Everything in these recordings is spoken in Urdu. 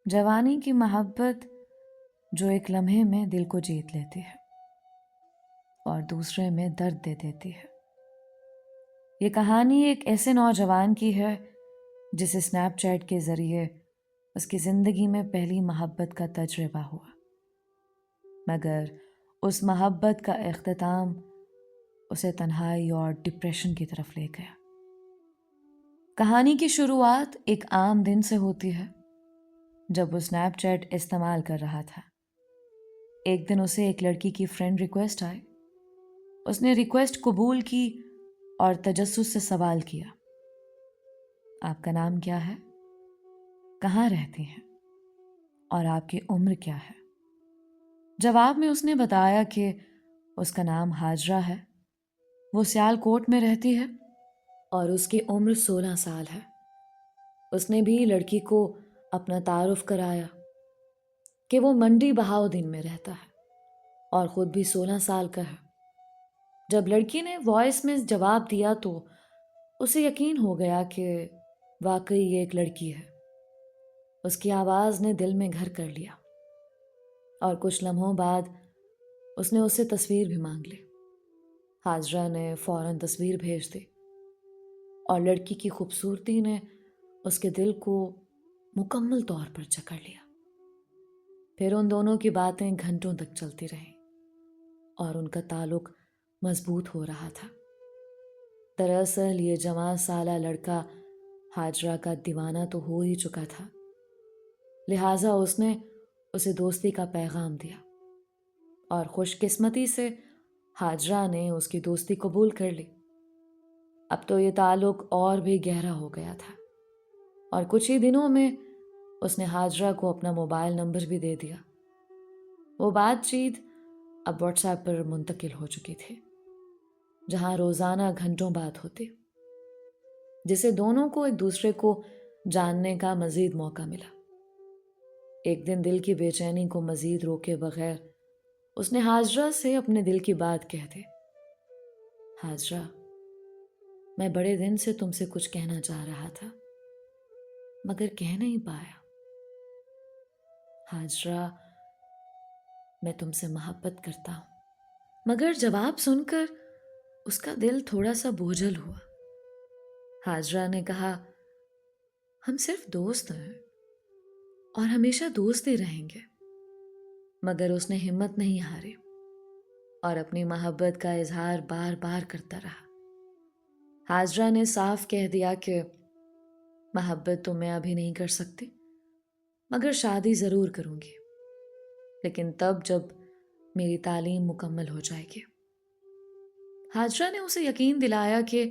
جوانی کی محبت جو ایک لمحے میں دل کو جیت لیتی ہے اور دوسرے میں درد دے دیتی ہے۔ یہ کہانی ایک ایسے نوجوان کی ہے جسے اسنیپ چیٹ کے ذریعے اس کی زندگی میں پہلی محبت کا تجربہ ہوا، مگر اس محبت کا اختتام اسے تنہائی اور ڈپریشن کی طرف لے گیا۔ کہانی کی شروعات ایک عام دن سے ہوتی ہے جب وہ اسنیپ چیٹ استعمال کر رہا تھا۔ ایک دن اسے ایک لڑکی کی فرینڈ ریکویسٹ آئی۔ اس نے ریکویسٹ قبول کی اور تجسس سے سوال کیا، آپ کا نام کیا ہے؟ کہاں رہتی ہیں؟ اور آپ کی عمر کیا ہے؟ جواب میں اس نے بتایا کہ اس کا نام ہاجرہ ہے، وہ سیال کوٹ میں رہتی ہے اور اس کی عمر 16 سال ہے۔ اس نے بھی لڑکی کو اپنا تعارف کرایا کہ وہ منڈی بہاؤدین میں رہتا ہے اور خود بھی 16 سال کا ہے۔ جب لڑکی نے وائس میں جواب دیا تو اسے یقین ہو گیا کہ واقعی یہ ایک لڑکی ہے۔ اس کی آواز نے دل میں گھر کر لیا اور کچھ لمحوں بعد اس نے اس سے تصویر بھی مانگ لی۔ ہاجرہ نے فوراً تصویر بھیج دی اور لڑکی کی خوبصورتی نے اس کے دل کو مکمل طور پر جکڑ لیا۔ پھر ان دونوں کی باتیں گھنٹوں تک چلتی رہیں اور ان کا تعلق مضبوط ہو رہا تھا۔ دراصل یہ جوان سالہ لڑکا ہاجرہ کا دیوانہ تو ہو ہی چکا تھا، لہٰذا اس نے اسے دوستی کا پیغام دیا اور خوش قسمتی سے ہاجرہ نے اس کی دوستی قبول کر لی۔ اب تو یہ تعلق اور بھی گہرا ہو گیا تھا اور کچھ ہی دنوں میں اس نے ہاجرہ کو اپنا موبائل نمبر بھی دے دیا۔ وہ بات چیت اب واٹس ایپ پر منتقل ہو چکی تھی، جہاں روزانہ گھنٹوں بات ہوتی، جسے دونوں کو ایک دوسرے کو جاننے کا مزید موقع ملا۔ ایک دن دل کی بے چینی کو مزید روکے بغیر اس نے ہاجرہ سے اپنے دل کی بات کہہ دی۔ ہاجرہ، میں بڑے دن سے تم سے کچھ کہنا چاہ رہا تھا مگر کہہ نہیں پایا۔ ہاجرہ، میں تم سے محبت کرتا ہوں۔ مگر جواب سن کر اس کا دل تھوڑا سا بوجھل ہوا۔ ہاجرہ نے کہا، ہم صرف دوست ہیں اور ہمیشہ دوست ہی رہیں گے۔ مگر اس نے ہمت نہیں ہاری اور اپنی محبت کا اظہار بار بار کرتا رہا۔ ہاجرہ نے صاف کہہ دیا کہ محبت تو میں ابھی نہیں کر سکتی، مگر شادی ضرور کروں گی، لیکن تب جب میری تعلیم مکمل ہو جائے گی۔ ہاجرہ نے اسے یقین دلایا کہ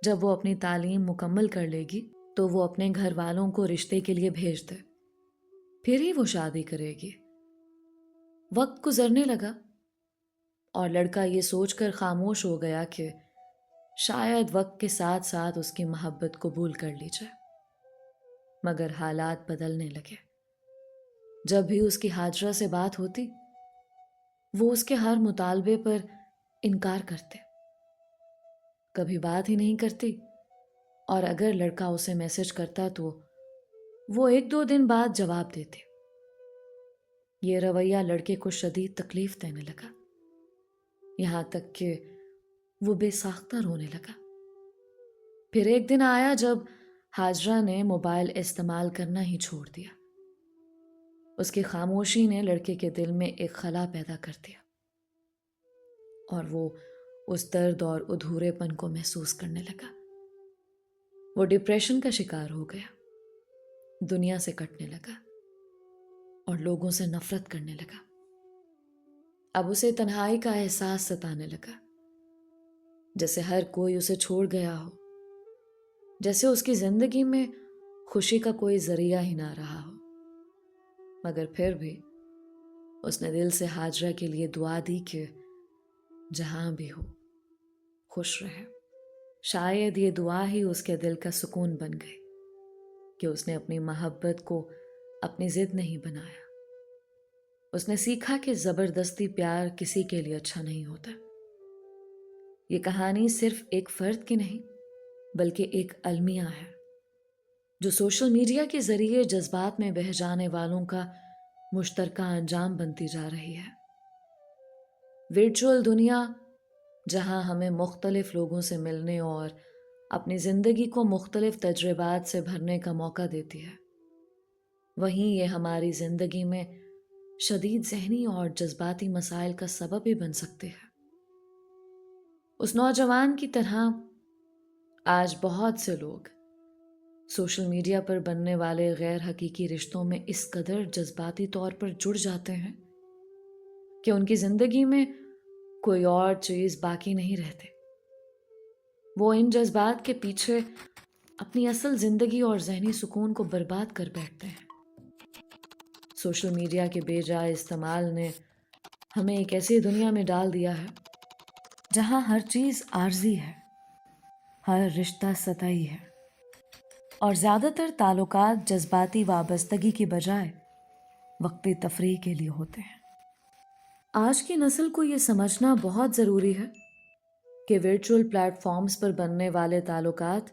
جب وہ اپنی تعلیم مکمل کر لے گی تو وہ اپنے گھر والوں کو رشتے کے لیے بھیج دے، پھر ہی وہ شادی کرے گی۔ وقت گزرنے لگا اور لڑکا یہ سوچ کر خاموش ہو گیا کہ شاید وقت کے ساتھ ساتھ اس کی محبت قبول کر لی جائے، مگر حالات بدلنے لگے۔ جب بھی اس کی ہاجرہ سے بات ہوتی، وہ اس کے ہر مطالبے پر انکار کرتے، کبھی بات ہی نہیں کرتی، اور اگر لڑکا اسے میسج کرتا تو وہ 1-2 دن بعد جواب دیتے۔ یہ رویہ لڑکے کو شدید تکلیف دینے لگا، یہاں تک کہ وہ بے ساختہ رونے لگا۔ پھر ایک دن آیا جب ہاجرہ نے موبائل استعمال کرنا ہی چھوڑ دیا۔ اس کی خاموشی نے لڑکے کے دل میں ایک خلا پیدا کر دیا اور وہ اس درد اور ادھورے پن کو محسوس کرنے لگا۔ وہ ڈپریشن کا شکار ہو گیا، دنیا سے کٹنے لگا اور لوگوں سے نفرت کرنے لگا۔ اب اسے تنہائی کا احساس ستانے لگا، جیسے ہر کوئی اسے چھوڑ گیا ہو، جیسے اس کی زندگی میں خوشی کا کوئی ذریعہ ہی نہ رہا ہو۔ مگر پھر بھی اس نے دل سے ہاجرہ کے لیے دعا دی کہ جہاں بھی ہو خوش رہے۔ شاید یہ دعا ہی اس کے دل کا سکون بن گئی کہ اس نے اپنی محبت کو اپنی ضد نہیں بنایا۔ اس نے سیکھا کہ زبردستی پیار کسی کے لیے اچھا نہیں ہوتا۔ یہ کہانی صرف ایک فرد کی نہیں بلکہ ایک المیہ ہے جو سوشل میڈیا کے ذریعے جذبات میں بہہ جانے والوں کا مشترکہ انجام بنتی جا رہی ہے۔ ورچوئل دنیا جہاں ہمیں مختلف لوگوں سے ملنے اور اپنی زندگی کو مختلف تجربات سے بھرنے کا موقع دیتی ہے، وہیں یہ ہماری زندگی میں شدید ذہنی اور جذباتی مسائل کا سبب بھی بن سکتے ہیں۔ اس نوجوان کی طرح آج بہت سے لوگ سوشل میڈیا پر بننے والے غیر حقیقی رشتوں میں اس قدر جذباتی طور پر جڑ جاتے ہیں کہ ان کی زندگی میں کوئی اور چیز باقی نہیں رہتے۔ وہ ان جذبات کے پیچھے اپنی اصل زندگی اور ذہنی سکون کو برباد کر بیٹھتے ہیں۔ سوشل میڈیا کے بے جا استعمال نے ہمیں ایک ایسی دنیا میں ڈال دیا ہے جہاں ہر چیز عارضی ہے، ہر رشتہ سطحی ہے، اور زیادہ تر تعلقات جذباتی وابستگی کی بجائے وقتی تفریح کے لیے ہوتے ہیں۔ آج کی نسل کو یہ سمجھنا بہت ضروری ہے کہ ورچوئل پلیٹ فارمز پر بننے والے تعلقات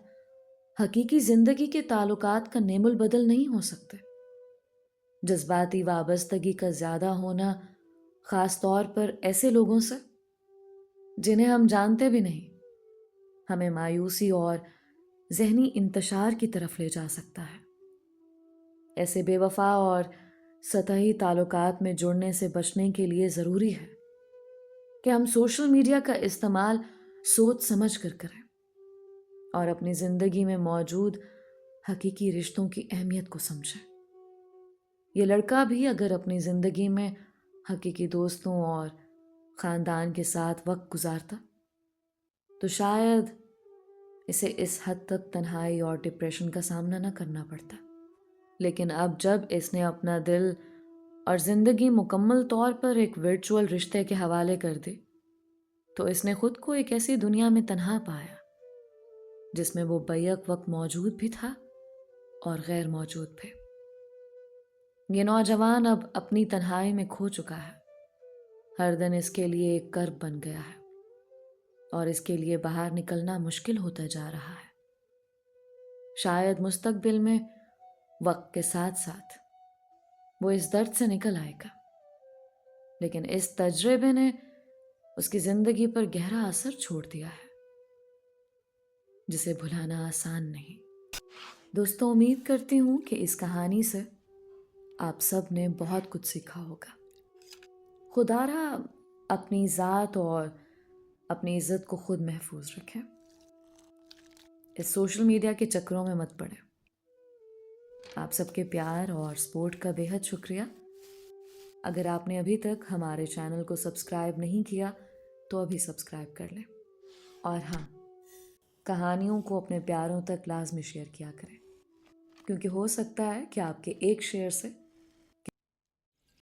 حقیقی زندگی کے تعلقات کا نیم البدل نہیں ہو سکتے۔ جذباتی وابستگی کا زیادہ ہونا، خاص طور پر ایسے لوگوں سے جنہیں ہم جانتے بھی نہیں، ہمیں مایوسی اور ذہنی انتشار کی طرف لے جا سکتا ہے۔ ایسے بے وفا اور سطحی تعلقات میں جڑنے سے بچنے کے لیے ضروری ہے کہ ہم سوشل میڈیا کا استعمال سوچ سمجھ کر کریں اور اپنی زندگی میں موجود حقیقی رشتوں کی اہمیت کو سمجھیں۔ یہ لڑکا بھی اگر اپنی زندگی میں حقیقی دوستوں اور خاندان کے ساتھ وقت گزارتا تو شاید اسے اس حد تک تنہائی اور ڈپریشن کا سامنا نہ کرنا پڑتا۔ لیکن اب جب اس نے اپنا دل اور زندگی مکمل طور پر ایک ورچوئل رشتے کے حوالے کر دی تو اس نے خود کو ایک ایسی دنیا میں تنہا پایا جس میں وہ بیک وقت موجود بھی تھا اور غیر موجود بھی۔ یہ نوجوان اب اپنی تنہائی میں کھو چکا ہے، ہر دن اس کے لیے ایک کرب بن گیا ہے اور اس کے لیے باہر نکلنا مشکل ہوتا جا رہا ہے۔ شاید مستقبل میں وقت کے ساتھ ساتھ وہ اس درد سے نکل آئے گا، لیکن اس تجربے نے اس کی زندگی پر گہرا اثر چھوڑ دیا ہے جسے بھلانا آسان نہیں۔ دوستوں، امید کرتی ہوں کہ اس کہانی سے آپ سب نے بہت کچھ سیکھا ہوگا۔ خدا را اپنی ذات اور اپنی عزت کو خود محفوظ رکھیں، اس سوشل میڈیا کے چکروں میں مت پڑیں۔ آپ سب کے پیار اور سپورٹ کا بے حد شکریہ۔ اگر آپ نے ابھی تک ہمارے چینل کو سبسکرائب نہیں کیا تو ابھی سبسکرائب کر لیں، اور ہاں، کہانیوں کو اپنے پیاروں تک لازمی شیئر کیا کریں، کیونکہ ہو سکتا ہے کہ آپ کے ایک شیئر سے